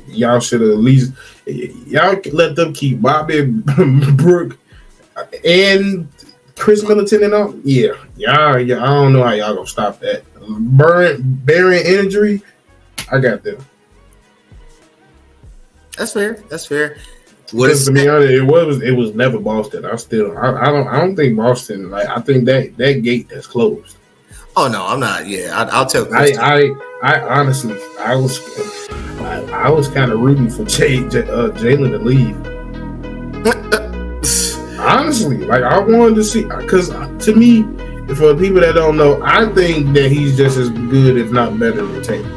y'all should have at least y'all let them keep Bobby Brook and Chris Middleton and all. Yeah. I don't know how y'all gonna stop that. Bearing injury, I got them. That's fair. To be honest, it was never Boston. I don't think Boston. Like, I think that gate has closed. Oh no, I'm not. Yeah, I'll tell. I honestly, I was kind of rooting for Jalen to leave. Honestly, like, I wanted to see, because to me, for the people that don't know, I think that he's just as good, if not better, than Tatum.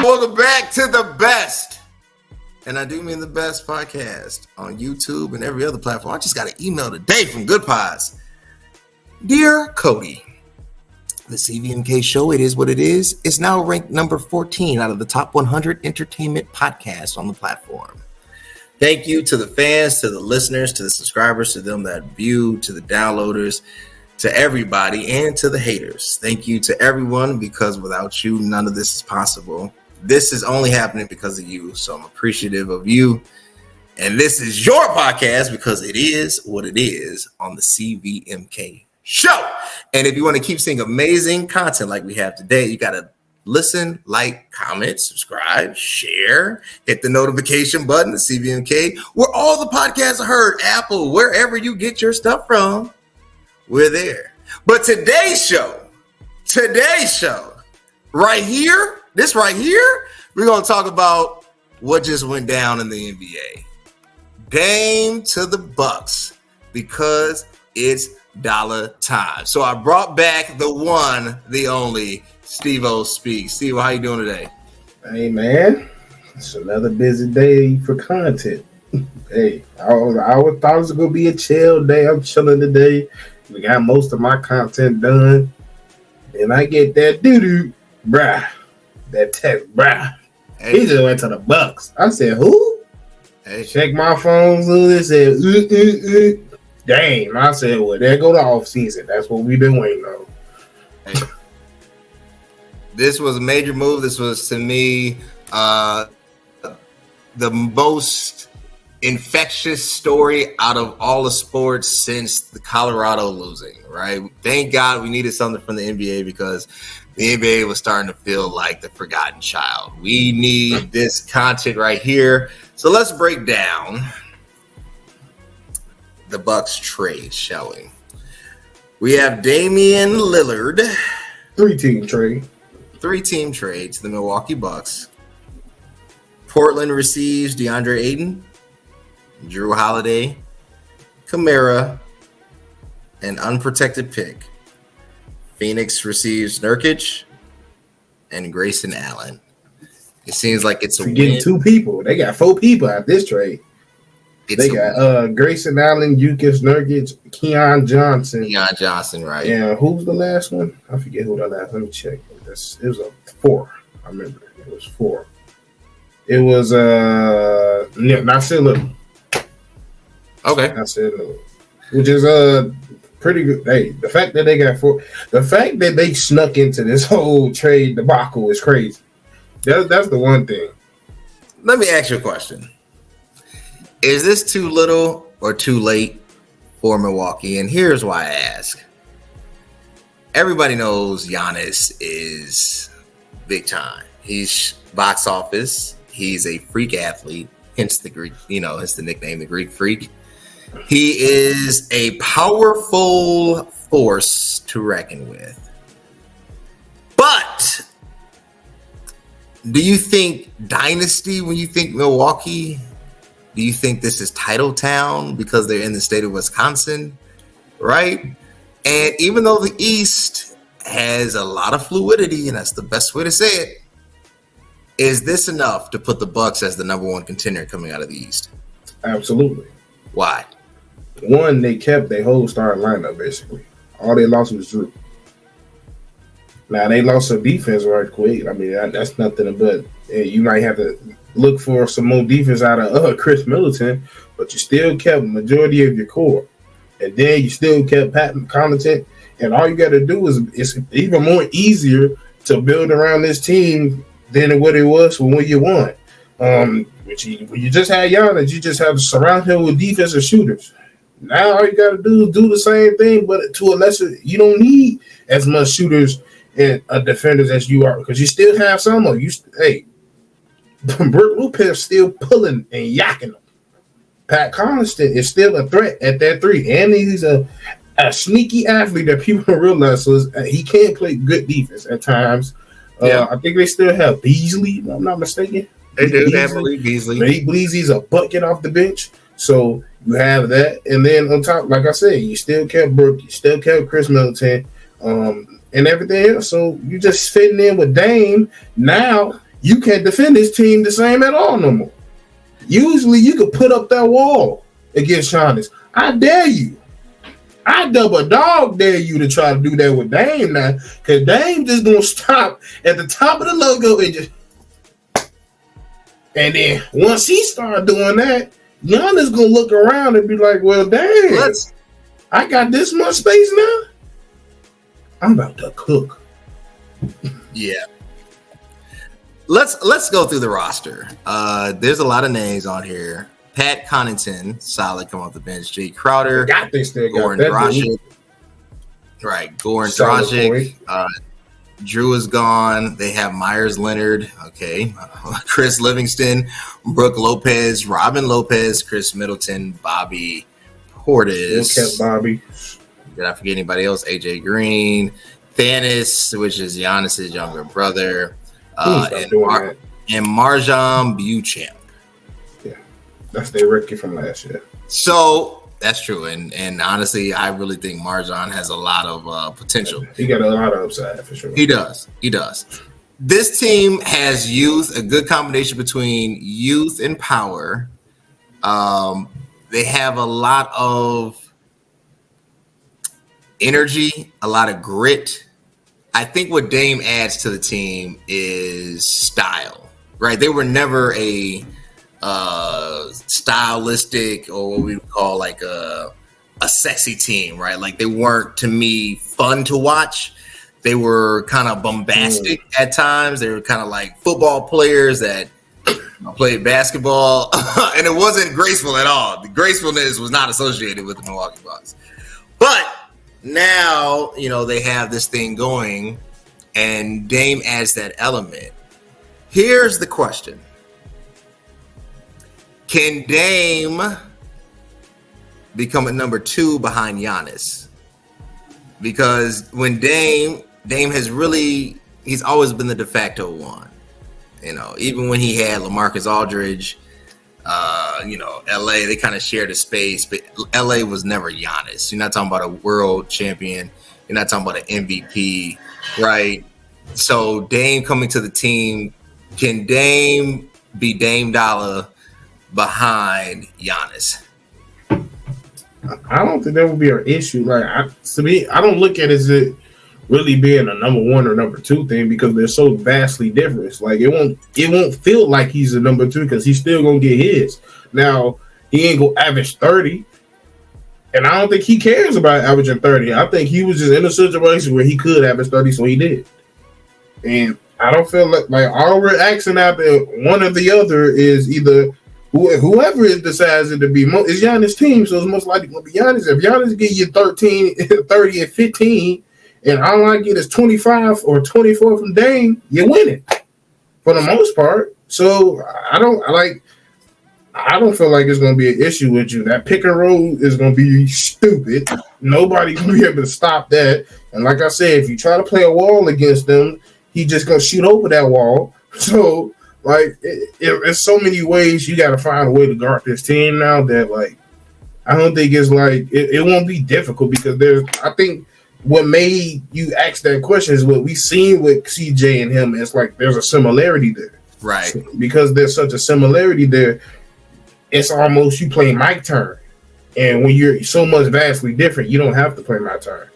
Welcome back to the best, and I do mean the best podcast on YouTube and every other platform. I just got an email today from Good Pods. Dear Cody, the CVMK show, it is what it is now ranked number 14 out of the top 100 entertainment podcasts on the platform. Thank you to the fans, to the listeners, to the subscribers, to them that view, to the downloaders, to everybody, and to the haters. Thank you to everyone, because without you, none of this is possible. This is only happening because of you, so I'm appreciative of you. And this is your podcast because it is what it is on the CVMK show. And if you want to keep seeing amazing content like we have today, you got to listen, like, comment, subscribe, share, hit the notification button, the CVMK, where all the podcasts are heard, Apple, wherever you get your stuff from. We're there. But today's show, right here, we're going to talk about what just went down in the NBA. Dame to the Bucks, because it's dollar time. So I brought back the one, the only, Steve-O Speaks. Steve, how you doing today? Hey, man. It's another busy day for content. Hey, I thought it was going to be a chill day. I'm chilling today. We got most of my content done. And I get that doo-doo, bruh. That text, bruh. Hey. He just went to the Bucks. I said, who? Hey. Check my phone. So it said, Damn. I said, well, there go the off season. That's what we've been waiting on. Hey. This was a major move. This was, to me, the most infectious story out of all the sports since the Colorado losing, right? Thank God we needed something from the NBA, because the NBA was starting to feel like the forgotten child. We need this content right here. So let's break down the Bucks trade, shall we? We have Damian Lillard. Three-team trade To the Milwaukee Bucks. Portland receives DeAndre Ayton, Drew Holiday, Kamara, an unprotected pick. Phoenix receives Nurkic and Grayson Allen. It seems like it's a win. Getting two people. They got four people at this trade. They got Grayson Allen, Jokic, Nurkic, Keon Johnson, right? Yeah, who's the last one? I forget who the last. Let me check. It was a 4. I remember it was 4. It was Nasir. Okay, Nasir, which is pretty good. Hey, the fact that they got 4, the fact that they snuck into this whole trade debacle is crazy. That's the one thing. Let me ask you a question. Is this too little or too late for Milwaukee? And here's why I ask. Everybody knows Giannis is big time. He's box office. He's a freak athlete, hence the Greek, hence the nickname, the Greek Freak. He is a powerful force to reckon with. But do you think dynasty when you think Milwaukee? Do you think this is title town because they're in the state of Wisconsin, right? And even though the East has a lot of fluidity, and that's the best way to say it, Is this enough to put the Bucks as the number one contender coming out of the East? Absolutely. Why? One, they kept their whole starting lineup, basically. All they lost was Drew. Now, they lost some defense right quick. I mean, that's nothing but you might have to look for some more defense out of Chris Middleton, but you still kept majority of your core. And then you still kept Pat Connaughton. And all you got to do is it's even more easier to build around this team than what it was when you won. When you just had Giannis, you just have to surround him with defensive shooters. Now all you got to do is do the same thing, but to a lesser. You don't need as much shooters and defenders as you are because you still have some of you. Hey, Brook Lopez still pulling and yakking them. Pat Connaughton is still a threat at that three, and he's a sneaky athlete that people don't realize. So he can play good defense at times. I think they still have Beasley, if I'm not mistaken. They do have Malik Beasley. Malik Beasley's a bucket off the bench. So you have that. And then on top, like I said, you still kept Brook, you still kept Chris Middleton, and everything else. So you just fitting in with Dame. Now you can't defend this team the same at all no more. Usually you could put up that wall against Giannis. I dare you. I double dog dare you to try to do that with Dame now, because Dame just gonna stop at the top of the logo and then once he start doing that, Giannis gonna look around and be like, "Well, damn, I got this much space now. I'm about to cook." Yeah. Let's go through the roster. There's a lot of names on here. Pat Connaughton, solid, come off the bench. Jay Crowder, Goran Dragic. Right, Goran Dragic. Drew is gone. They have Myers Leonard. Okay. Chris Livingston, Brook Lopez, Robin Lopez, Chris Middleton, Bobby Portis. Kept Bobby. Did I forget anybody else? AJ Green, Thanis, which is Giannis's younger brother. And Marjan Beauchamp. Yeah, that's their rookie from last year. So that's true, and honestly, I really think Marjan has a lot of potential. He got a lot of upside for sure. He does. This team has youth, a good combination between youth and power. They have a lot of energy, a lot of grit. I think what Dame adds to the team is style, right? They were never a stylistic or what we would call like a sexy team, right? Like they weren't, to me, fun to watch. They were kind of bombastic at times. They were kind of like football players that played basketball, and it wasn't graceful at all. The gracefulness was not associated with the Milwaukee Bucks. But now, they have this thing going, and Dame adds that element. Here's the question. Can Dame become a number 2 behind Giannis? Because when Dame has he's always been the de facto one. Even when he had LaMarcus Aldridge, LA, they kind of shared a space, but LA was never Giannis. You're not talking about a world champion. You're not talking about an MVP, right? So Dame coming to the team, can Dame be Dame Dollar behind Giannis? I don't think that would be an issue. To me, I don't look at it as it really being a number 1 or number 2 thing because they're so vastly different. It's like it won't feel like he's a number 2 because he's still gonna get his. Now he ain't gonna average 30, and I don't think he cares about averaging 30. I think he was just in a situation where he could average 30, so he did. And I don't feel like all we're asking out there, one or the other, is either whoever it decides it to be is Giannis' team, so it's most likely going to be Giannis. If Giannis give you 13, 30, and 15, and all I get is 25 or 24 from Dame, you're winning for the most part. So I don't feel like it's going to be an issue with you. That pick and roll is going to be stupid. Nobody going to be able to stop that. And like I said, if you try to play a wall against them, he's just going to shoot over that wall. So there's so many ways you got to find a way to guard this team now that I don't think it's it won't be difficult because I think what made you ask that question is what we seen with CJ and him. It's like there's a similarity there. Right. Because there's such a similarity there, it's almost you play my turn. And when you're so much vastly different, you don't have to play my turn.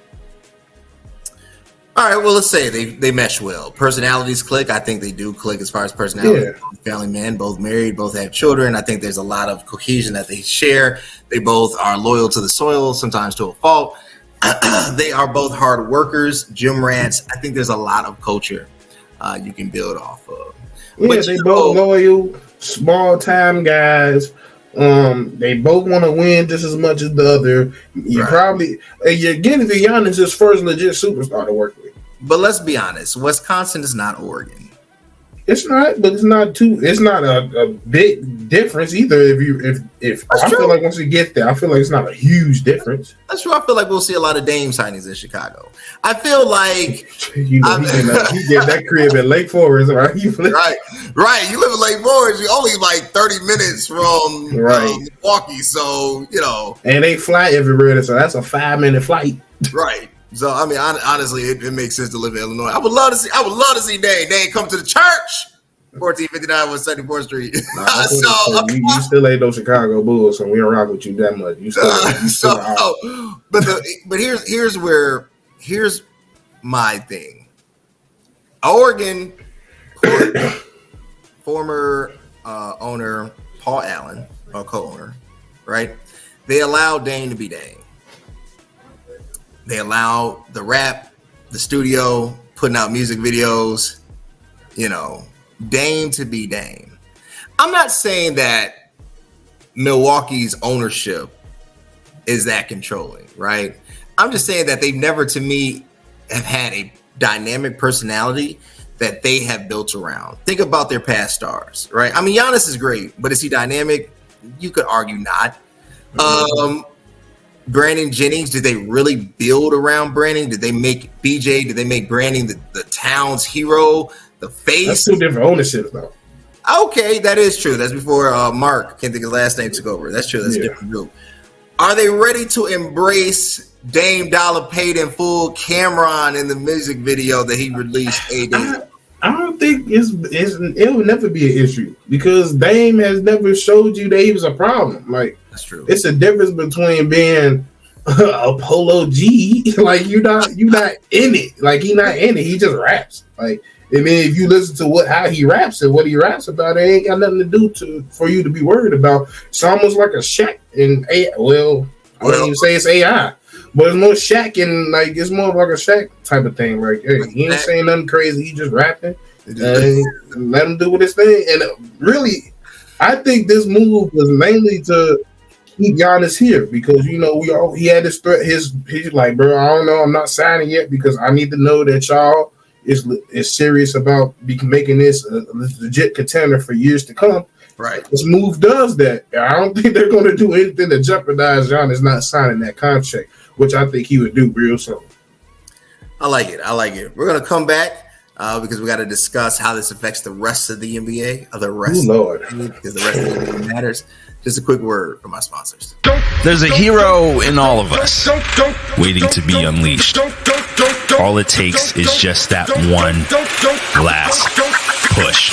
All right, well, let's say they mesh well. Personalities click. I think they do click as far as personality. Yeah. Family men, both married, both have children. I think there's a lot of cohesion that they share. They both are loyal to the soil, sometimes to a fault. They are both hard workers, gym rats. I think there's a lot of culture you can build off of. Yeah, but they both loyal, small time guys. They both want to win just as much as the other. You're getting to Giannis his first legit superstar to work with. But let's be honest, Wisconsin is not Oregon. It's not, but it's not a big difference either. If I feel like once we get there, I feel like it's not a huge difference. That's true. I feel like we'll see a lot of Dame signings in Chicago. I feel like he get that crib in Lake Forest, right? Right. You live in Lake Forest. You're only like 30 minutes from Milwaukee, so and they fly everywhere, so that's a 5-minute flight. Right. So I mean, honestly, it makes sense to live in Illinois. I would love to see Dame. Dame come to the church. 1459 West 74th Street. You still ain't no Chicago Bulls, so we don't rock with you that much. You still out. But here's my thing. Oregon former owner Paul Allen, or co-owner, right? They allowed Dame to be Dame. They allow the rap, the studio, putting out music videos, Dame to be Dame. I'm not saying that Milwaukee's ownership is that controlling, right? I'm just saying that they've never, to me, have had a dynamic personality that they have built around. Think about their past stars, right? I mean, Giannis is great, but is he dynamic? You could argue not. Brandon Jennings, did they really build around Brandon? Did they make BJ? Did they make Brandon the town's hero, the face? That's two different ownerships, though. Okay, that is true. That's before Mark, can't think his last name, took over. That's true. That's a different group. Are they ready to embrace Dame Dollar paid in full Cameron in the music video that he released 8 days ago? I don't think it will never be an issue because Dame has never showed you that he was a problem. Like, that's true. It's a difference between being a Polo G, like you're not in it. Like he's not in it. He just raps. Like, I mean, if you listen to how he raps and what he raps about, it ain't got nothing to do for you to be worried about. It's almost like a Shaq in AI. Well, I wouldn't even say it's AI. But it's more Shaq and it's more like a Shaq type of thing. Like, hey, he ain't saying nothing crazy. He just rapping. And let him do with his thing. And really, I think this move was mainly to keep Giannis here because he had this threat. He's like, bro, I don't know. I'm not signing yet because I need to know that y'all is serious about making this a legit contender for years to come. Right. This move does that. I don't think they're going to do anything to jeopardize Giannis not signing that contract, which I think he would do real soon. I like it. We're going to come back because we got to discuss how this affects the rest of the NBA, because the rest of the NBA matters. Just a quick word from my sponsors. There's a hero in all of us waiting to be unleashed. All it takes is just that one last push.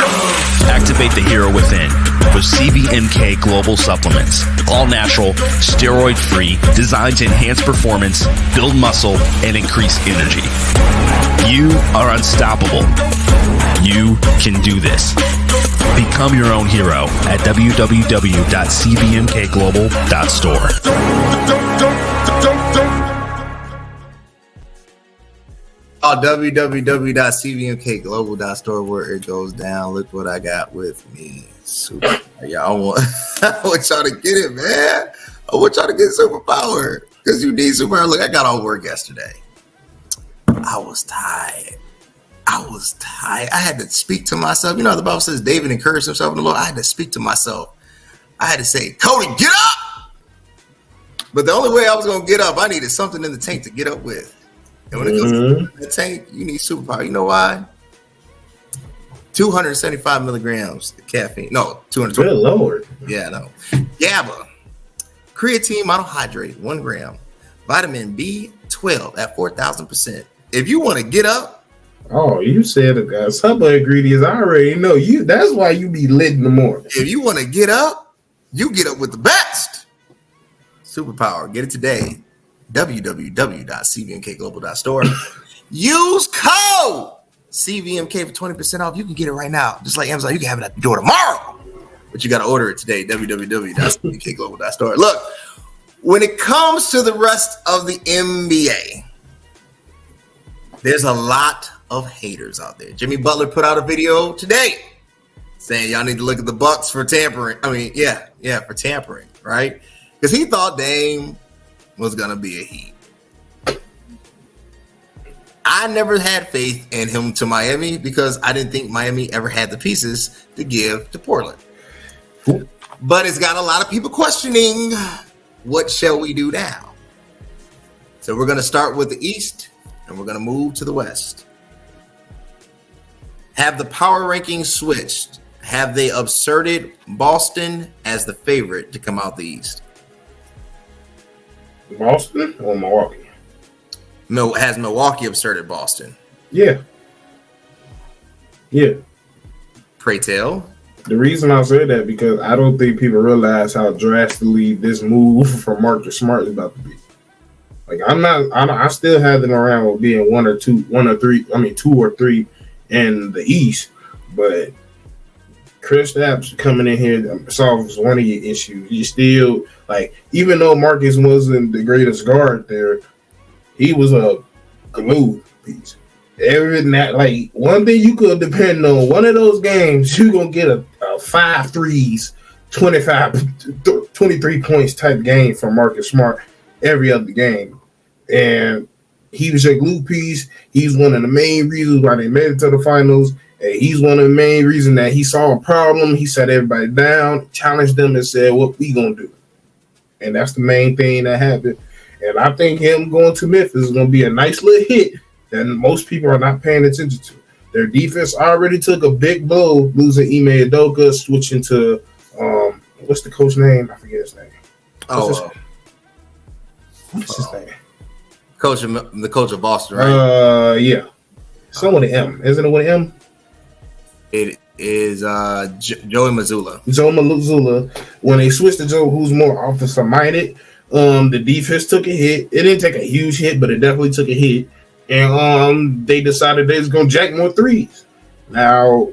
Activate the hero within with CVMK Global Supplements. All natural, steroid-free, designed to enhance performance, build muscle, and increase energy. You are unstoppable. You can do this. Become your own hero at www.cvmkglobal.store. www.cvmkglobal.store, where it goes down. Look what I got with me. Super. I want y'all to get it, man. I want y'all to get superpower because you need superpower. Look, I got off work yesterday. I was tired. I had to speak to myself. The Bible says David encouraged himself in the Lord. I had to speak to myself. I had to say, Cody, get up. But the only way I was going to get up, I needed something in the tank to get up with. And when it comes to the tank, you need superpower. You know why? 275 milligrams of caffeine. No, 220. Good Lord. Yeah, no. GABA. Creatine monohydrate, 1 gram. Vitamin B12 at 4,000%. If you want to get up, Oh, you said some ingredients. I already know you. That's why you be lit in the morning. If you want to get up, you get up with the best. Superpower. Get it today. www.cvmkglobal.store. Use code CVMK for 20% off. You can get it right now. Just like Amazon, you can have it at the door tomorrow. But you got to order it today. www.cvmkglobal.store. Look, when it comes to the rest of the NBA, there's a lot of haters out there. Jimmy Butler put out a video today saying y'all need to look at the Bucks for tampering. I mean, for tampering, right? Because he thought Dame was going to be a Heat. I never had faith in him to Miami because I didn't think Miami ever had the pieces to give to Portland. But it's got a lot of people questioning, what shall we do now? So we're going to start with the East and we're going to move to the West. Have the power rankings switched? Have they absurded Boston as the favorite to come out the East? Boston or Milwaukee? Has Milwaukee absurded Boston? Yeah. Pray tell. The reason I say that because I don't think people realize how drastically this move from Marcus Smart is about to be. Like I still have them around with being two or three in the East, but Chris Stapps coming in here solves one of your issues. You still even though Marcus wasn't the greatest guard there, he was a glue piece. One thing you could depend on, one of those games, you're gonna get a 5 threes, 23 points type game from Marcus Smart every other game. And he was a glue piece. He's one of the main reasons why they made it to the finals. And he's one of the main reasons that he saw a problem. He sat everybody down, challenged them, and said, what we gonna do? And that's the main thing that happened. And I think him going to Memphis is going to be a nice little hit that most people are not paying attention to. Their defense already took a big blow, losing Ime Udoka, switching to, what's the coach name? I forget his name. What's his name? The coach of Boston, right? Yeah. Someone with M. Isn't it with M? It is Joey Mazzulla. Joe Mazzulla. When they switched to Joe, who's more offensive minded, the defense took a hit. It didn't take a huge hit, but it definitely took a hit. And they decided they was gonna jack more threes. Now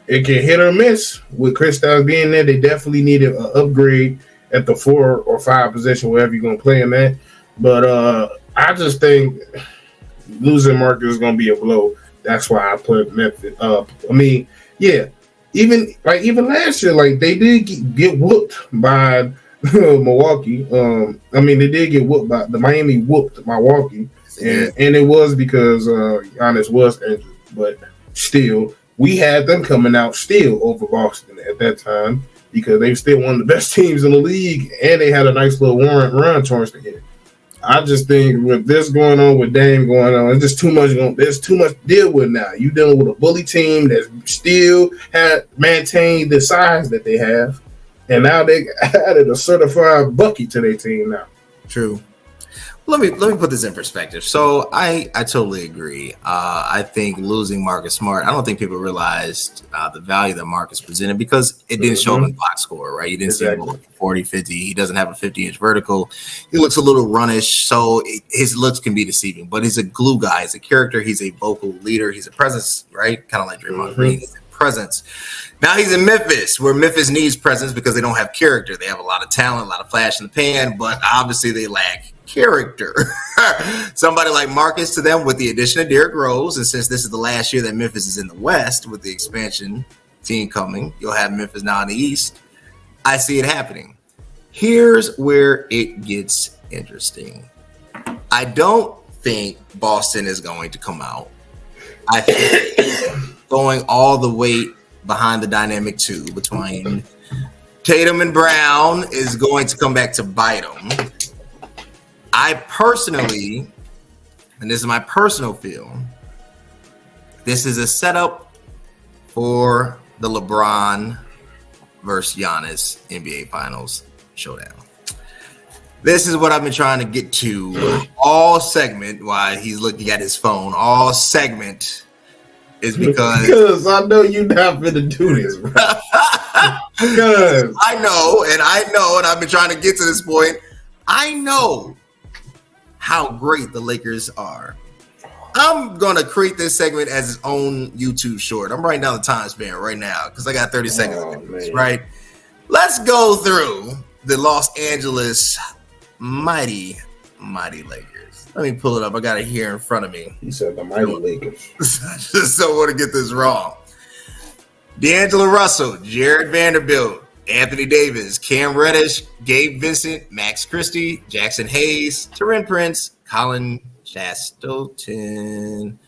it can hit or miss with Chris Stapps being there. They definitely needed an upgrade at the 4 or 5 position, wherever you're gonna play him at. But I just think losing Marcus is gonna be a blow. That's why I put Memphis up. I mean, yeah, even last year, they did get whooped by Milwaukee. They did get whooped by Miami whooped Milwaukee, and it was because Giannis was injured. But still, we had them coming out still over Boston at that time because they were still one of the best teams in the league, and they had a nice little run towards the end. I just think with this going on, with Dame going on, it's just too much. There's too much to deal with now. You dealing with a bully team that still had maintained the size that they have, and now they added a certified bucket to their team now. True. Let me put this in perspective. So I totally agree. I think losing Marcus Smart, I don't think people realized the value that Marcus presented because it didn't show up in the box score, right? You didn't see him 40, 50. He doesn't have a 50-inch vertical. He looks a little runnish, so his looks can be deceiving. But he's a glue guy. He's a character. He's a vocal leader. He's a presence, right? Kind of like Draymond Green. He's a presence. Now he's in Memphis, where Memphis needs presence because they don't have character. They have a lot of talent, a lot of flash in the pan, but obviously they lack character. Somebody like Marcus to them with the addition of Derrick Rose, and since this is the last year that Memphis is in the West with the expansion team coming, you'll have Memphis now in the East. I see it happening. Here's where it gets interesting. I don't think Boston is going to come out. I think going all the way behind the dynamic two between Tatum and Brown is going to come back to bite them. I personally, and this is my personal feel, this is a setup for the LeBron versus Giannis NBA Finals showdown. This is what I've been trying to get to all segment while he's looking at his phone, all segment is because because I know you're not gonna do this, bro. Because I know, and I've been trying to get to this point. I know how great the Lakers are. I'm gonna create this segment as its own YouTube short. I'm writing down the time span right now because I got 30 seconds. Right, let's go through the Los Angeles mighty Lakers. Let me pull it up. I got it here in front of me. He said the mighty Lakers. Just don't want to get this wrong. D'Angelo Russell, Jared Vanderbilt, Anthony Davis, Cam Reddish, Gabe Vincent, Max Christie, Jackson Hayes, Taurean Prince, Colin Chastleton,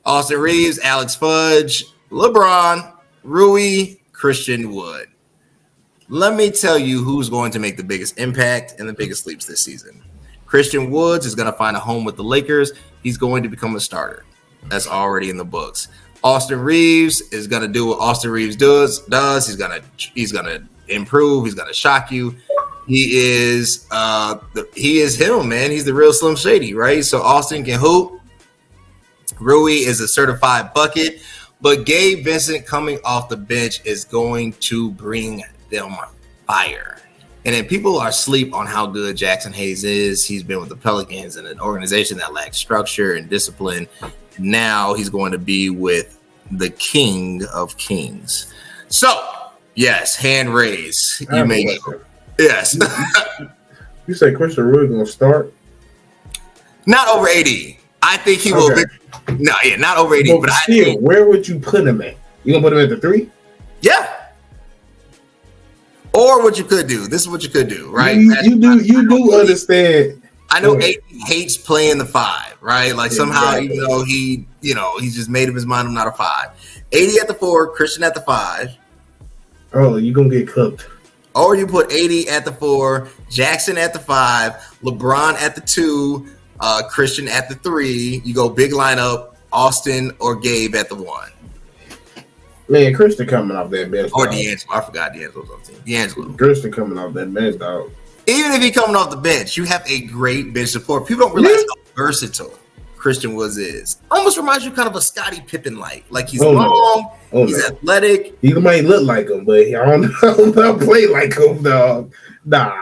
Austin Reeves, Alex Fudge, LeBron, Rui, Christian Wood. Let me tell you who's going to make the biggest impact and the biggest leaps this season. Christian Woods is going to find a home with the Lakers. He's going to become a starter. That's already in the books. Austin Reeves is going to do what Austin Reeves does. He's going to improve. He's going to shock you. He is him, man. He's the real Slim Shady, right? So Austin can hoop. Rui is a certified bucket, but Gabe Vincent coming off the bench is going to bring them fire. And then people are asleep on how good Jackson Hayes is. He's been with the Pelicans in an organization that lacks structure and discipline. Now he's going to be with the King of Kings. So, yes, hand raise. You may go. Yes. You say Christian Wood going to start? Not over 80. I think he will be. No, yeah, not over 80. But still, I think, where would you put him at? You going to put him at the 3? Yeah. Or what you could do. This is what you could do, right? You do understand. I know AD hates playing the 5, right? Like somehow, even though he's just made up his mind, I'm not a 5. 80 at the 4, Christian at the 5. Oh, you're going to get cooked. Or you put 80 at the 4, Jackson at the 5, LeBron at the 2, Christian at the 3. You go big lineup, Austin or Gabe at the 1. Man, Christian coming off that bench. Or D'Angelo. I forgot D'Angelo's on the team. D'Angelo. Christian coming off that bench, dog. Even if he's coming off the bench, you have a great bench support. People don't realize how versatile Christian Woods is. Almost reminds you kind of a Scottie Pippen-like. Like he's long, he's athletic. He might look like him, but I don't play like him, dog. Nah.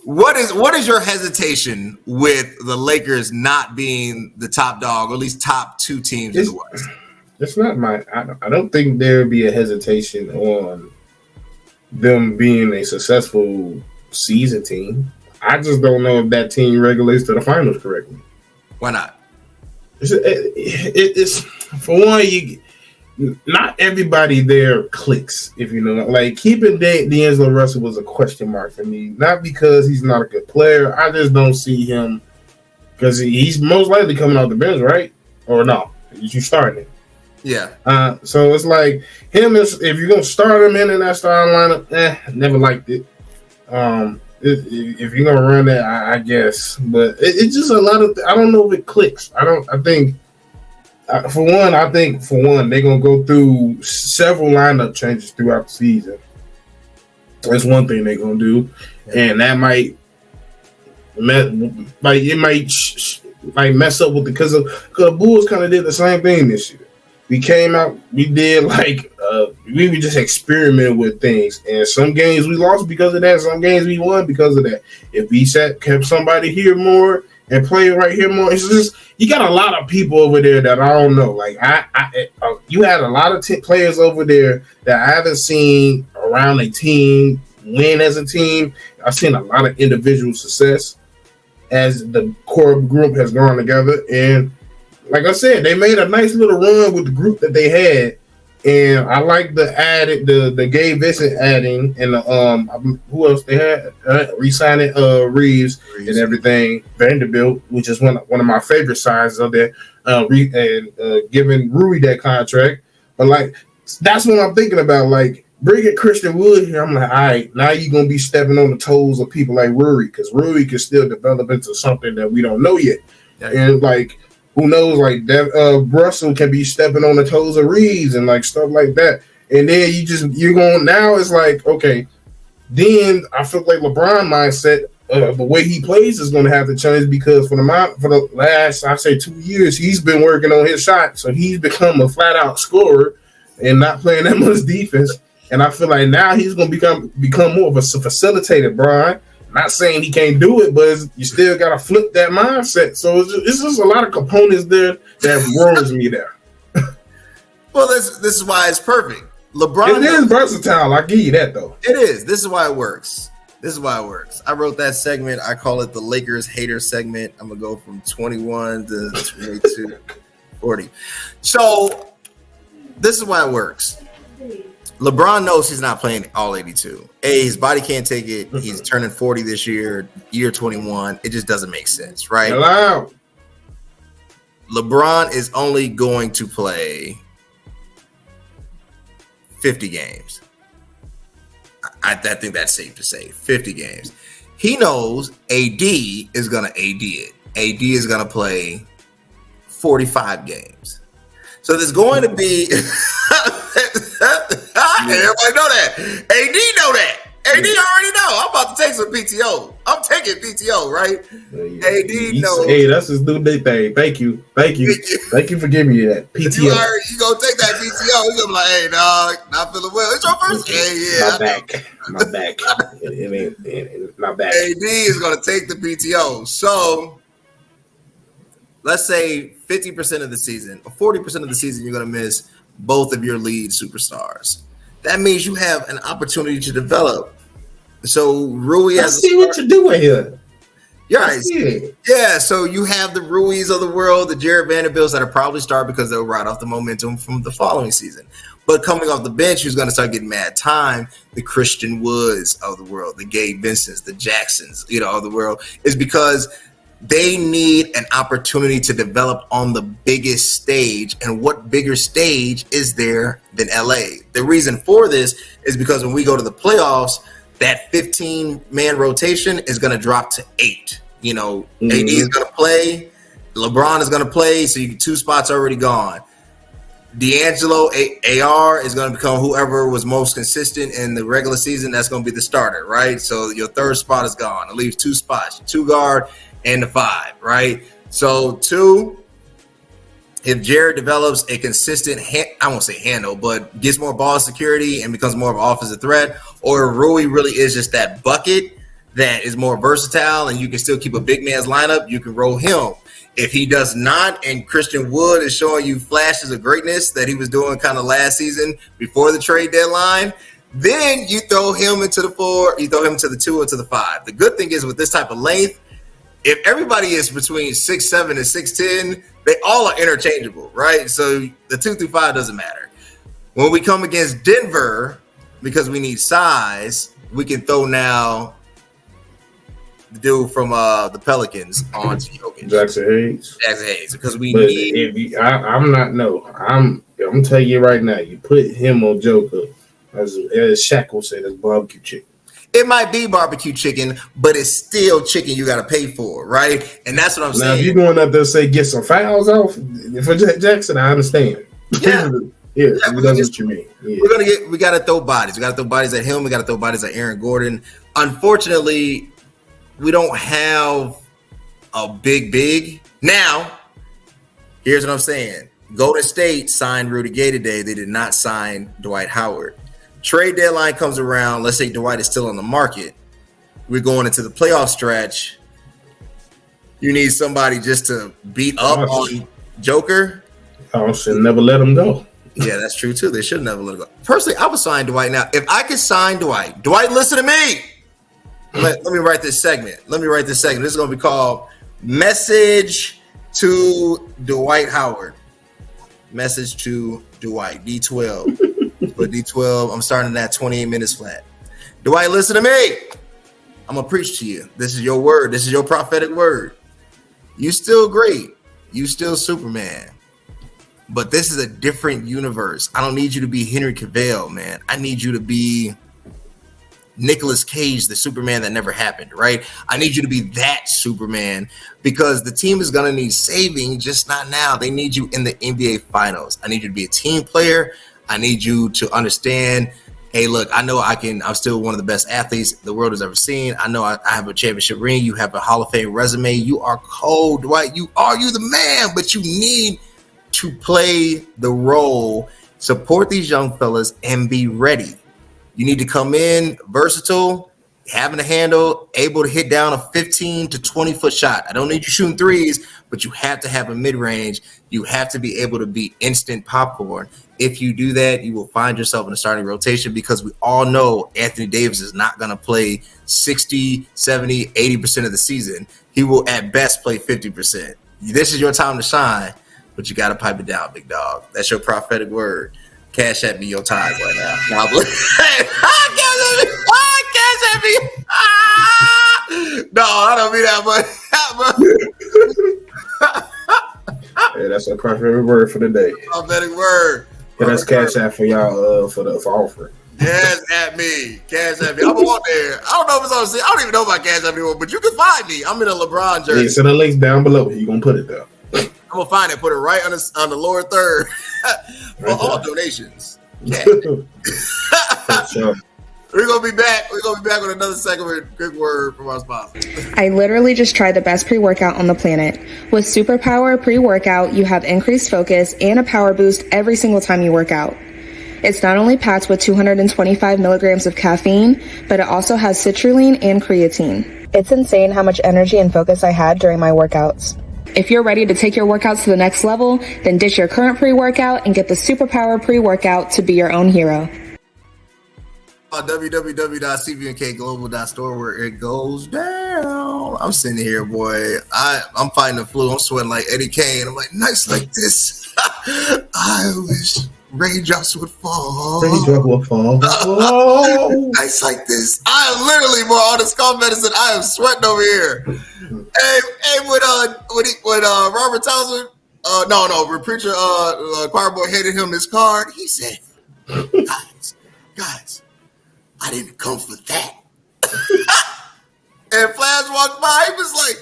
What is your hesitation with the Lakers not being the top dog, or at least top 2 teams in the West? It's not I don't think there would be a hesitation on them being a successful season team. I just don't know if that team regulates to the finals correctly. Why not? It's for one, not everybody there clicks. If you know, like keeping D'Angelo Russell was a question mark for me. Not because he's not a good player. I just don't see him because he's most likely coming off the bench, right? Or no? You starting him. Yeah. So it's like him if you're gonna start him in that starting lineup, never liked it. If you're gonna run that, I guess, but it's just a lot of. I don't know if it clicks. I think for one they're gonna go through several lineup changes throughout the season. That's one thing they're gonna do, and that might mess up with because the Bulls kind of did the same thing this year. We came out, we did we would just experiment with things. And some games we lost because of that. Some games we won because of that. If we kept somebody here more and played right here more, it's just, you got a lot of people over there that I don't know. Like, you had a lot of players over there that I haven't seen around a team win as a team. I've seen a lot of individual success as the core group has gone together. And like I said, they made a nice little run with the group that they had, and I like the Gabe Vincent adding, and who else they had re-signing Reeves and everything. Vanderbilt, which is one of my favorite signs of that, giving Rui that contract. But like that's what I'm thinking about. Like bringing Christian Wood here, I'm like, all right, now you're gonna be stepping on the toes of people like Rui, because Rui can still develop into something that we don't know yet, and like. Who knows, like Russell can be stepping on the toes of Reeves and like stuff like that. And then you're going, now it's like, okay, then I feel like LeBron mindset, the way he plays is going to have to change because for the last, I say 2 years, he's been working on his shot. So he's become a flat out scorer and not playing that much defense. And I feel like now he's going to become more of a facilitator, Brian. Not saying he can't do it, but you still got to flip that mindset. So it's just a lot of components there that worries me there. Well, this is why it's perfect. LeBron is versatile. I give you that, though. It is. This is why it works. I wrote that segment. I call it the Lakers hater segment. I'm going to go from 21 to 22, 40. So this is why it works. LeBron knows he's not playing all 82. His body can't take it. He's turning 40 this year 21. It just doesn't make sense, right? Hello. LeBron is only going to play 50 games. I think that's safe to say. 50 games. He knows AD is going to AD it. AD is going to play 45 games. So there's going to be everybody know that. AD know that. AD already know. I'm about to take some PTO. I'm taking PTO, right? AD knows. Hey, that's his new thing. Thank you Thank you for giving me that PTO. You gonna take that PTO? You gonna be like, hey, dog, not feeling well. It's your first. My back. It ain't my back. AD is gonna take the PTO. So let's say 50% of the season, or 40% of the season, you're gonna miss both of your lead superstars. That means you have an opportunity to develop. So Rui has. See what you're doing here. You're right. Yeah. So you have the Ruiz of the world, the Jared Vanderbilts that are probably start because they'll ride off the momentum from the following season. But coming off the bench, who's going to start getting mad time? The Christian Woods of the world, the Gabe Vincents, the Jacksons, of the world, is because they need an opportunity to develop on the biggest stage. And what bigger stage is there than LA? The reason for this is because when we go to the playoffs, that 15-man rotation is going to drop to 8. AD is going to play. LeBron is going to play. So 2 spots already gone. D'Angelo, AR is going to become whoever was most consistent in the regular season. That's going to be the starter, right? So your third spot is gone. It leaves 2 spots, 2 guard and the 5, right? So 2, if Jared develops a consistent, I won't say handle, but gets more ball security and becomes more of an offensive threat, or Rui really is just that bucket that is more versatile and you can still keep a big man's lineup, you can roll him. If he does not, and Christian Wood is showing you flashes of greatness that he was doing kind of last season before the trade deadline, then you throw him into the 4, you throw him to the 2 or to the 5. The good thing is with this type of length, if everybody is between 6'7" and 6'10", they all are interchangeable, right? So the 2 through 5 doesn't matter. When we come against Denver, because we need size, we can throw now the dude from the Pelicans on to Jokic. Jackson Hayes. Because we need. I'm telling you right now, you put him on Joker, as Shaq will say, that's barbecue chicken. It might be barbecue chicken, but it's still chicken you got to pay for, right? And that's what I'm saying. Now, if you're going up there and say get some fouls off for Jackson, I understand. Yeah, that's what you mean. Yeah. We got to throw bodies. We got to throw bodies at him. We got to throw bodies at Aaron Gordon. Unfortunately, we don't have a big. Now, here's what I'm saying. Golden State signed Rudy Gay today. They did not sign Dwight Howard. Trade deadline comes around. Let's say Dwight is still on the market. We're going into the playoff stretch. You need somebody just to beat up on Joker. I should never let him go. Yeah, that's true too. They should never let him go. Personally, I would sign Dwight now. If I could sign Dwight, listen to me. Let me write this segment. This is going to be called Message to Dwight Howard. Message to Dwight, D12. But D12, I'm starting at 28 minutes flat. Dwight, listen to me. I'm going to preach to you. This is your word. This is your prophetic word. You still great. You still Superman. But this is a different universe. I don't need you to be Henry Cavill, man. I need you to be Nicolas Cage, the Superman that never happened, right? I need you to be that Superman because the team is going to need saving, just not now. They need you in the NBA Finals. I need you to be a team player. I need you to understand hey, look, I know I'm still one of the best athletes the world has ever seen. I know I have a championship ring. You have a Hall of Fame resume. You are cold, Dwight. You the man, but you need to play the role, support these young fellas, and be ready. You need to come in versatile, having a handle, able to hit down a 15 to 20-foot shot. I don't need you shooting threes, but you have to have a mid-range. You have to be able to be instant popcorn. If you do that, you will find yourself in a starting rotation because we all know Anthony Davis is not going to play 60, 70, 80% of the season. He will at best play 50%. This is your time to shine, but you got to pipe it down, big dog. That's your prophetic word. Cash at me your ties right now. Cash at me. No, I don't mean that much. Yeah, that's a prophetic word for the day. Prophetic word. Yeah, that's cash out for y'all for offering. Cash at me. Cash at me. I'm on there. I don't know if it's on. I don't even know about Cash at me anymore, but you can find me. I'm in a LeBron jersey. Yeah, send the links down below. You gonna put it there. I'm gonna find it. Put it right on the lower third for all donations. Yeah. Sure. We're gonna be back. We're gonna be back with another segment with a quick word from our sponsor. I literally just tried the best pre-workout on the planet. With Superpower pre-workout, you have increased focus and a power boost every single time you work out. It's not only packed with 225 milligrams of caffeine, but it also has citrulline and creatine. It's insane how much energy and focus I had during my workouts. If you're ready to take your workouts to the next level, then ditch your current pre-workout and get the Superpower pre-workout to be your own hero. www.cbnkglobal.store where it goes down. I'm sitting here, boy. I'm fighting the flu. I'm sweating like Eddie Kane. I'm like, nights like this, I wish raindrops would fall. Raindrops would fall. Nights like this, I am literally, boy, on this cough medicine. I am sweating over here. Hey, when Robert Townsend, when preacher choir boy handed him this card, he said, guys, I didn't come for that. And Flash walked by, he was like,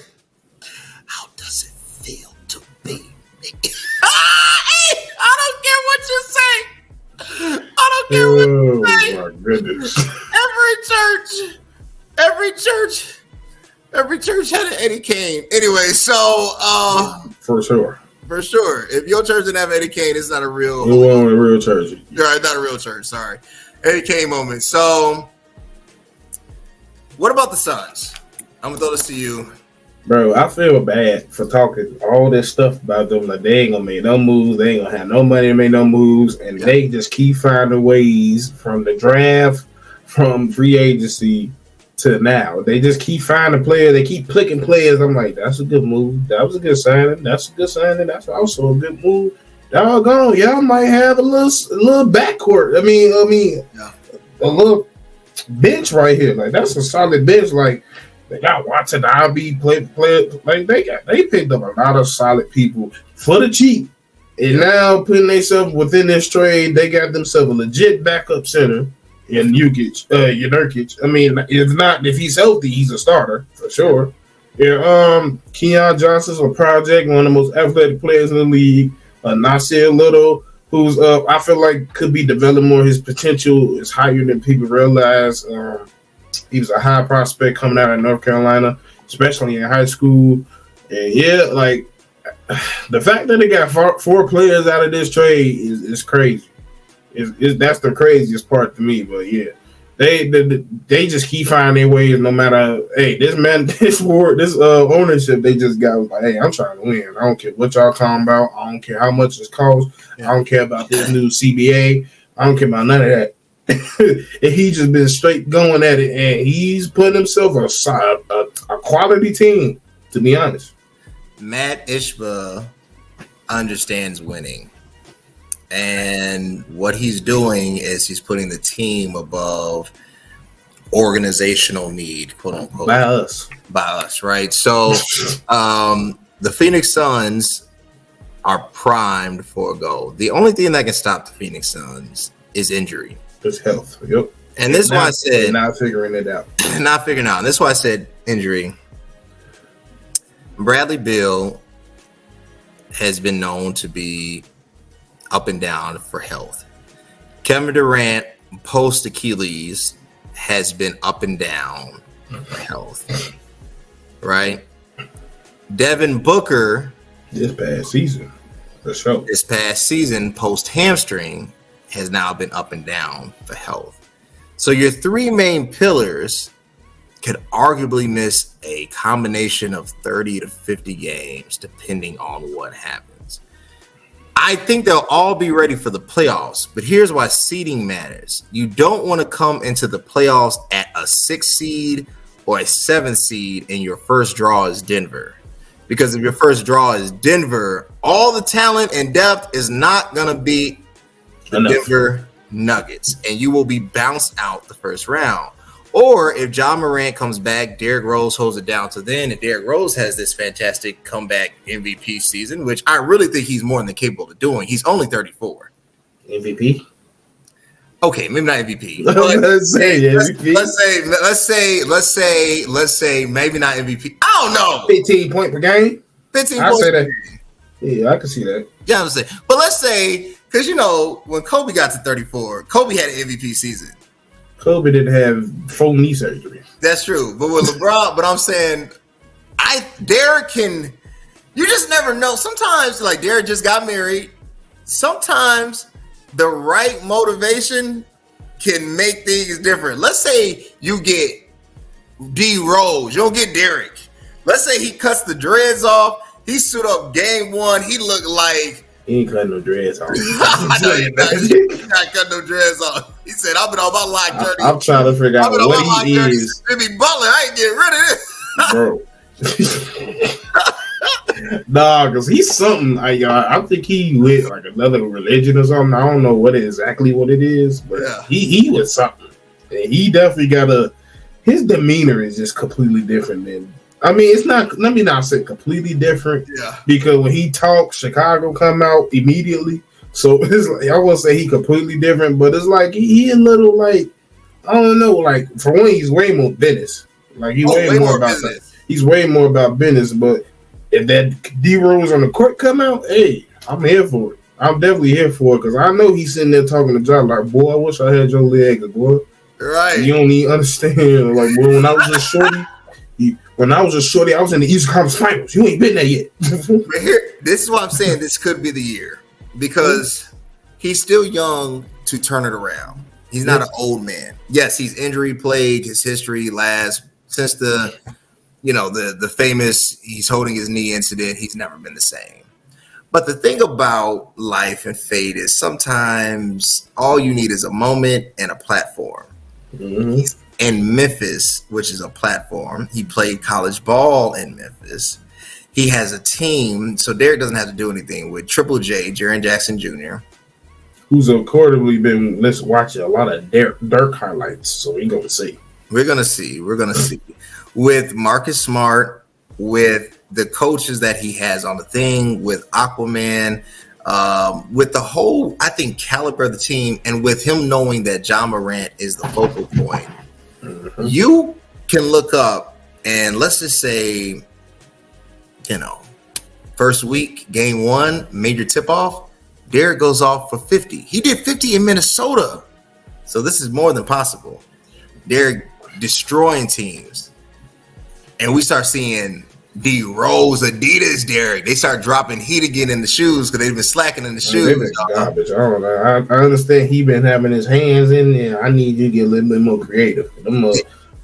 how does it feel to be me? I don't care what you say. I don't care what you say. Oh my goodness. Every church had an Eddie Kane. Anyway, so For sure. If your church didn't have Eddie Kane, it's not a real church. Right, not a real church, sorry. Eddie Kane moment. So what about the Suns? I'm gonna throw this to you. Bro, I feel bad for talking all this stuff about them. Like, they ain't gonna make no moves. They ain't gonna have no money to make no moves. And they just keep finding ways from the draft, from free agency to now. They just keep finding players. They keep picking players. I'm like, that's a good move. That was a good signing. That's a good signing. That's also a good move. Doggone, y'all might have a little backcourt. I mean, a little bench right here. Like, that's a solid bench. Like, they got Watson, IB play. Like, they picked up a lot of solid people for the cheap. And now putting themselves within this trade, they got themselves a legit backup center in Nurkic. I mean, if he's healthy, he's a starter for sure. Yeah, Keon Johnson's a project, one of the most athletic players in the league. Nasir Little, who's I feel like could be developing more. His potential is higher than people realize. He was a high prospect coming out of North Carolina, especially in high school. And yeah, like the fact that they got four players out of this trade is crazy. That's the craziest part to me. But yeah, they just keep finding their ways no matter. Hey, this ownership they just got was like, hey, I'm trying to win. I don't care what y'all talking about. I don't care how much it costs. Yeah. I don't care about this new CBA. I don't care about none of that. And he just been straight going at it, and he's putting himself a quality team, to be honest. Matt Ishba understands winning. And what he's doing is he's putting the team above organizational need, quote unquote. By us, right? So the Phoenix Suns are primed for a goal. The only thing that can stop the Phoenix Suns is injury. It's health. Yep. And this is why I said not figuring it out. Not figuring out. And this is why I said injury. Bradley Beal has been known to be up and down for health. Kevin Durant post Achilles has been up and down for health, right? Devin Booker this past season, for sure. This past season, post hamstring, has now been up and down for health. So your three main pillars could arguably miss a combination of 30 to 50 games, depending on what happens. I think they'll all be ready for the playoffs, but here's why seeding matters. You don't want to come into the playoffs at a 6 seed or a 7 seed and your first draw is Denver. Because if your first draw is Denver, all the talent and depth is not going to be the Denver Nuggets, and you will be bounced out the first round. Or if Ja Morant comes back, Derrick Rose holds it down to then, and Derrick Rose has this fantastic comeback MVP season, which I really think he's more than capable of doing. He's only 34. MVP? Okay, maybe not MVP. Let's say maybe not MVP. I don't know. 15 points per game. 15 I points. say that. Yeah, I can see that. Yeah, I'm saying. But let's say, because when Kobe got to 34, Kobe had an MVP season. Kobe didn't have 4 knee surgeries. That's true. But with LeBron, but I'm saying, Derrick can. You just never know. Sometimes, like Derrick just got married. Sometimes the right motivation can make things different. Let's say you get D Rose. You don't get Derrick. Let's say he cuts the dreads off. He suit up game 1. He looked like he ain't cutting no dreads off. I know he not cutting no dreads off. He said, "I've been on my line journey. I'm trying to figure out what he is." Jimmy Butler, I ain't getting rid of Bro. Nah, because he's something. I think he with like another religion or something. I don't know exactly what it is, but he was something. And he definitely got his demeanor is just completely different than. I mean, it's not. Let me not say completely different. Yeah. Because when he talks, Chicago come out immediately. So it's like, I won't say he completely different, but it's like he a little like I don't know. Like for one, he's way more business. Like he's way more about business. He's way more about business. But if that D Rose on the court come out, hey, I'm here for it. I'm definitely here for it because I know he's sitting there talking to John like, boy, I wish I had your leg, boy. Right. You don't even understand. Like, boy, when I was a shorty. I was in the Eastern Conference Finals. You ain't been there yet. But this is why I'm saying this could be the year because he's still young to turn it around. He's not an old man. Yes, he's injury plagued. His history lasts since the famous he's holding his knee incident. He's never been the same. But the thing about life and fate is sometimes all you need is a moment and a platform. Mm-hmm. He's in Memphis, which is a platform. He played college ball in Memphis. He has a team, so Derrick doesn't have to do anything with Triple J, Jaren Jackson Jr., who's accordingly been watching a lot of Dirk highlights. So we're gonna see. We're gonna see with Marcus Smart, with the coaches that he has on the thing, with Aquaman, with the whole, I think, caliber of the team, and with him knowing that Ja Morant is the focal point. Mm-hmm. You can look up and let's just say, first week, game 1, major tip-off, Derrick goes off for 50. He did 50 in Minnesota. So this is more than possible. Derrick destroying teams. And we start seeing D Rose, Adidas, Derrick. They start dropping heat again in the shoes because they've been slacking in the shoes. Garbage. I don't know. I understand he been having his hands in there. I need you to get a little bit more creative.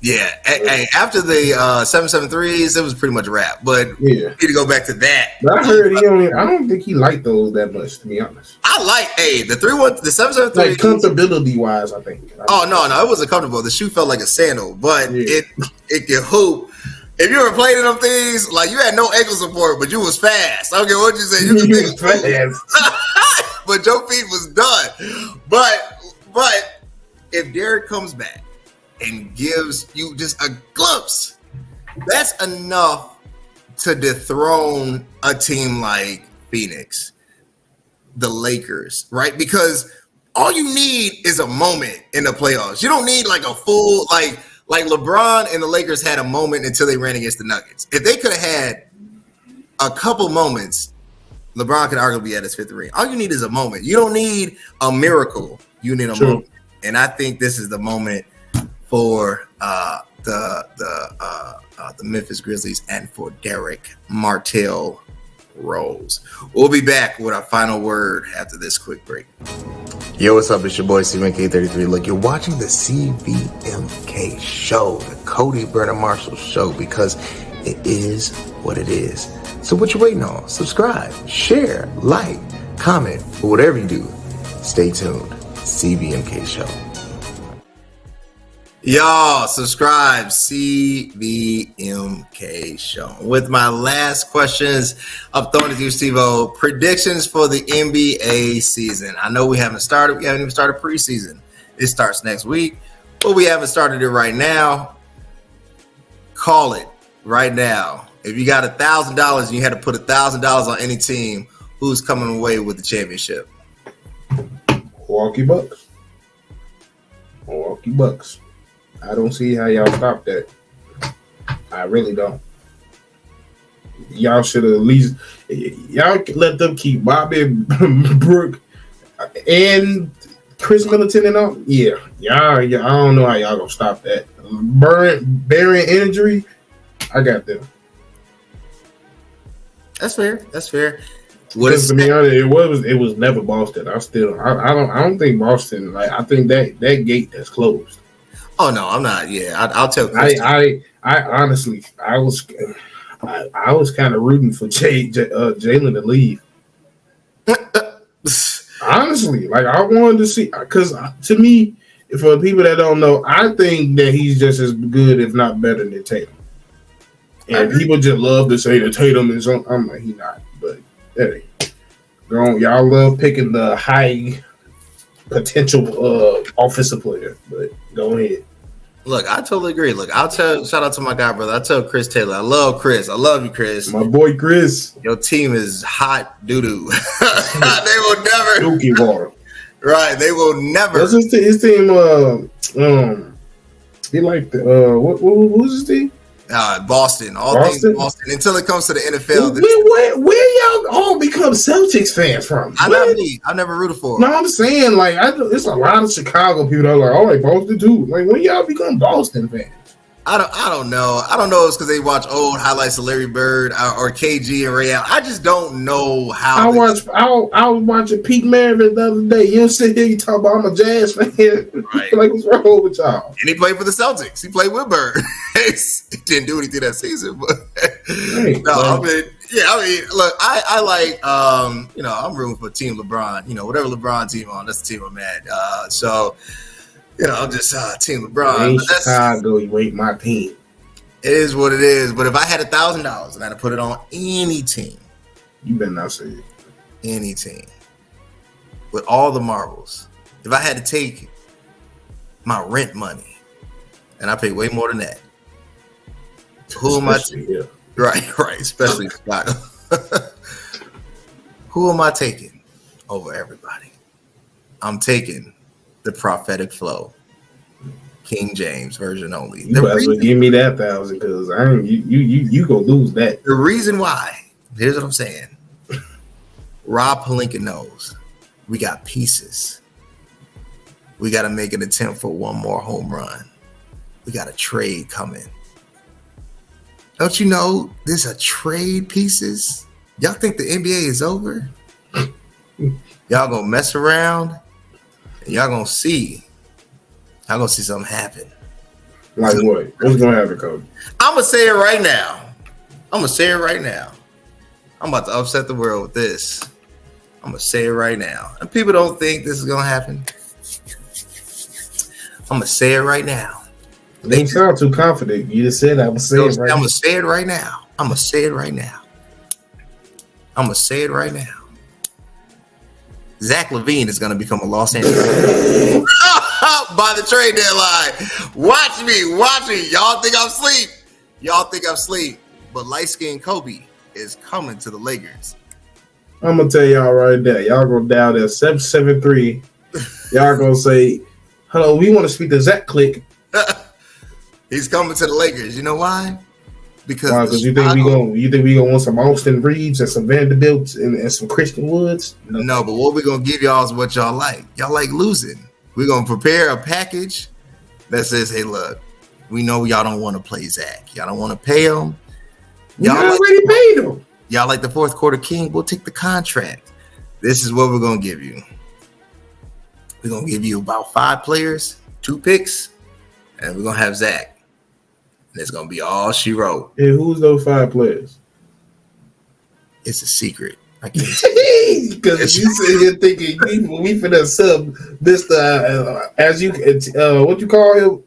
Yeah. Hey, after the 773s, it was pretty much a wrap. But we need to go back to that. But I heard I don't think he liked those that much, to be honest. I like the 3-1, the 773. Like comfortability wise, I think. Oh no, it wasn't comfortable. The shoe felt like a sandal, but it can hoop. If you ever played in them things, like you had no ankle support, but you was fast. I don't care what you say, you could fast. But your feet was done. But if Derrick comes back and gives you just a glimpse, that's enough to dethrone a team like Phoenix, the Lakers, right? Because all you need is a moment in the playoffs. You don't need like a full like LeBron and the Lakers had a moment until they ran against the Nuggets. If they could have had a couple moments, LeBron could arguably be at his 5th ring. All you need is a moment. You don't need a miracle. You need a moment. And I think this is the moment for the Memphis Grizzlies and for Derek Martell Rose. We'll be back with our final word after this quick break. Yo, what's up? It's your boy CVMK33. Look, you're watching the CVMK show, the Cody Bernard Marshall show, because it is what it is. So what you waiting on? Subscribe, share, like, comment, or whatever you do. Stay tuned. CVMK show. Y'all, subscribe. CVMK show. With my last questions, I'm throwing it to you, Steve-O. Predictions for the NBA season. I know we haven't started. We haven't even started preseason. It starts next week, but we haven't started it right now. Call it right now. If you got $1,000 and you had to put $1,000 on any team, who's coming away with the championship? Milwaukee Bucks. Milwaukee Bucks. I don't see how y'all stop that. I really don't. Y'all should have at least let them keep Bobby Brook and Chris Middleton and all. Yeah, I don't know how y'all gonna stop that. Barring injury, I got them. That's fair. Because to be honest, it was never Boston. I don't think Boston. Like, I think that gate is closed. Oh no, I'm not. Yeah, I'll tell Chris. I honestly, I was kind of rooting for Jalen to leave. Honestly, like, I wanted to see, because to me, for people that don't know, I think that he's just as good, if not better, than Tatum. And people just love to say that Tatum is on. I'm like, he's not. But hey, y'all love picking the high potential offensive player. But go ahead. Look, I totally agree. Look, shout out to my guy, brother. I tell Chris Taylor, I love Chris. I love you, Chris. My boy, Chris. Your team is hot doo-doo. They will never. Dookie water. Right. They will never. What's his team? He like the, who's his team? Boston. Things Boston. Until it comes to the NFL. Where y'all all become Celtics fans from? I never rooted for them. No, I'm saying, like, it's a lot of Chicago people that are like, all right, Boston too. Like, when y'all become Boston fans? I don't know. I don't know if it's because they watch old highlights of Larry Bird or KG and Ray Allen. I just don't know how. I was watching Pete Maravich the other day. You don't sit here, you talk about I'm a Jazz fan. Right. Like, what's wrong with y'all? And he played for the Celtics. He played with Bird. He didn't do anything that season, but look, I like I'm rooting for Team LeBron. Whatever LeBron team on, that's the team I'm at. I'm just Team LeBron. Ain't Chicago, you ain't my team. It is what it is. But if I had $1,000 and I had to put it on any team, you better not say it. Any team with all the marbles. If I had to take my rent money, and I pay way more than that, who am I? Right, especially Chicago. Who am I taking over everybody? I'm taking the prophetic flow, King James version only. You better give me that 1,000, because you gonna lose that. The reason why, here's what I'm saying. Rob Pelinka knows we got pieces. We got to make an attempt for one more home run. We got a trade coming. Don't you know there's a trade pieces? Y'all think the NBA is over? Y'all gonna mess around? Y'all gonna see something happen. Like what? What's gonna happen, Cody? I'm gonna say it right now. I'm about to upset the world with this. I'm gonna say it right now. And people don't think this is gonna happen. I'm gonna say it right now. They sound too confident. You just said I'm gonna say it right now. I'm gonna say it right now. Zach LaVine is going to become a Los Angeles by the trade deadline. Watch me. Y'all think I'm asleep. But light-skinned Kobe is coming to the Lakers. I'm going to tell y'all right now. Y'all going to dial that 773. Y'all going to say, hello, we want to speak to Zach Click. He's coming to the Lakers. You know why? Because you think we gonna want some Austin Reeves and some Vanderbilts and some Christian Woods? No, but what we gonna give y'all is what y'all like. Y'all like losing. We're going to prepare a package that says, hey, look, we know y'all don't want to play Zach. Y'all don't want to pay him. Y'all already paid him. Y'all like the fourth quarter king. We'll take the contract. This is what we're going to give you. We're going to give you about 5 players, 2 picks, and we're going to have Zach. And it's going to be all she wrote. And who's those 5 players? It's a secret. I can't say. Because you sit here thinking we finna sub Mr. As you what you call him?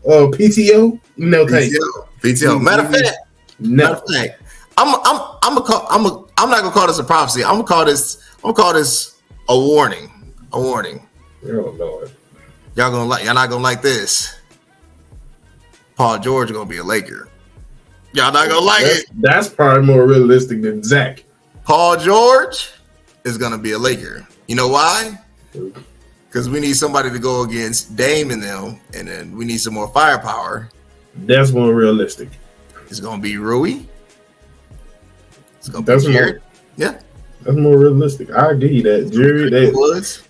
PTO? No, thank you. PTO. Matter of fact, I'm not gonna call this a prophecy. I'm gonna call this a warning. A warning. Oh Lord. Y'all not gonna like this. Paul George gonna be a Laker. Y'all not gonna like it. That's probably more realistic than Zach. Paul George is gonna be a Laker. You know why? Because we need somebody to go against Dame and them, and then we need some more firepower. That's more realistic. It's gonna be Rui. It's gonna be Jared. Yeah, that's more realistic. I give you that, Jerry. That was.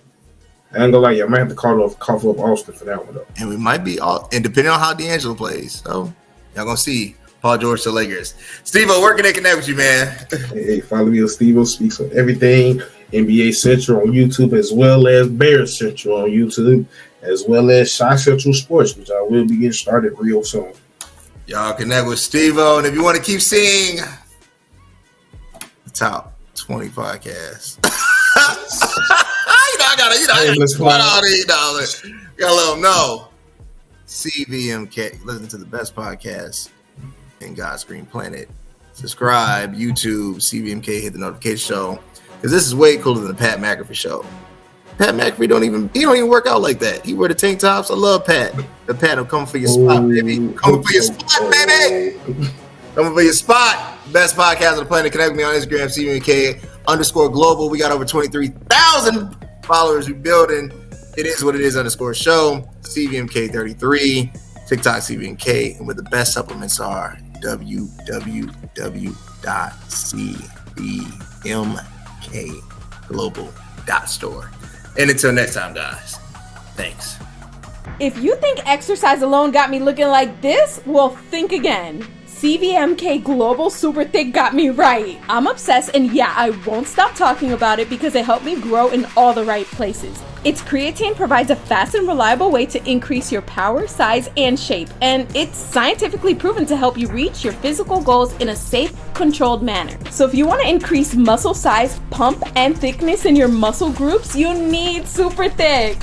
I ain't gonna lie, you I might have to cough up Austin for that one though. And we might be all, and depending on how D'Angelo plays, so y'all gonna see Paul George to Lakers. Steve-O, where can they connect with you, man? Hey, follow me on Steve-O Speaks on everything. NBA Central on YouTube, as well as Bears Central on YouTube, as well as Shy Central Sports, which I will be getting started real soon. Y'all connect with Steve-O, and if you want to keep seeing the top 20 podcasts, I gotta let them know. CVMK, listen to the best podcast in God's green planet. Subscribe, YouTube, CVMK, hit the notification show. Because this is way cooler than the Pat McAfee show. Pat McAfee don't even work out like that. He wear the tank tops. I love Pat. The Pat will come for your spot, baby. Coming for your spot, baby. Coming for your spot. Best podcast on the planet. Connect with me on Instagram, CVMK_global. We got over 23,000 followers. We building. It is what it is _show. CVMK33. TikTok CVMK. And where the best supplements are, www.cvmkglobal.store. And until next time, guys, thanks. If you think exercise alone got me looking like this, well, think again. CVMK Global Super Thick got me right. I'm obsessed, and yeah, I won't stop talking about it because it helped me grow in all the right places. Its creatine provides a fast and reliable way to increase your power, size, and shape, and it's scientifically proven to help you reach your physical goals in a safe, controlled manner. So if you want to increase muscle size, pump, and thickness in your muscle groups, you need Super Thick.